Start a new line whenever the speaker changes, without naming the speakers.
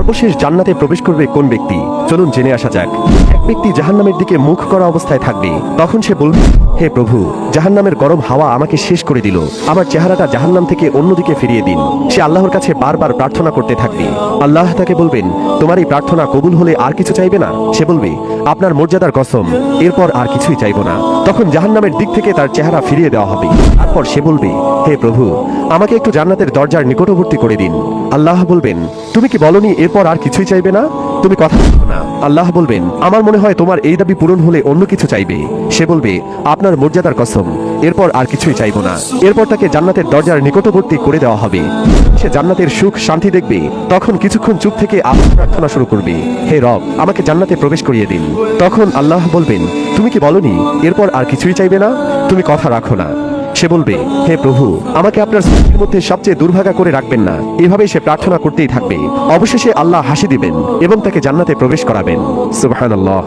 সর্বশেষ জান্নাতে প্রবেশ করবে কোন ব্যক্তি? চলুন জেনে আসা যাক। এক ব্যক্তি জাহান্নামের দিকে মুখ করা অবস্থায় থাকবে। তখন সে বলবে, হে প্রভু, জাহান্নামের গরম হাওয়া আমাকে শেষ করে দিল, আমার চেহারাটা জাহান্নাম থেকে অন্যদিকে ফিরিয়ে দিন। সে আল্লাহর কাছে বারবার প্রার্থনা করতে থাকবে। আল্লাহ তাকে বলবেন, তোমার এই প্রার্থনা কবুল হলে আর কিছু চাইবে না? সে বলবে, আপনার মর্যাদার কসম, এরপর আর কিছুই চাইব না। তখন জাহান্নামের দিক থেকে তার চেহারা ফিরিয়ে দেওয়া হবে। তারপর সে বলবে, হে প্রভু, আমাকে একটু জান্নাতের দরজার নিকটবর্তী করে দিন। আল্লাহ বলবেন, তুমি কি বলনি এরপর আর কিছুই চাইবে না? তুমি কথা বলো না। আল্লাহ বলবেন, আমার মনে হয় তোমার এই দাবি পূরণ হলে অন্য কিছু চাইবে। সে বলবে, আপনার মর্যাদার কসম, এরপর আর কিছুই চাইব না। এরপর তাকে জান্নাতের দরজার নিকটবর্তী করে দেওয়া হবে। সে জান্নাতের সুখ শান্তি দেখবে। তখন কিছুক্ষণ চুপ থেকে আবার প্রার্থনা শুরু করবে, হে রব, আমাকে জান্নাতে প্রবেশ করিয়ে দিন। তখন আল্লাহ বলবেন, তুমি কি বলনি এরপর আর কিছুই চাইবে না? তুমি কথা রাখো না। সে বলবে, হে প্রভু, আমাকে আপনার সৃষ্টির মধ্যে সবচেয়ে দুর্ভাগা করে রাখবেন না। এভাবে সে প্রার্থনা করতেই থাকবে। অবশেষে আল্লাহ হাসি দিবেন এবং তাকে জান্নাতে প্রবেশ করাবেন। সুবহানাল্লাহ।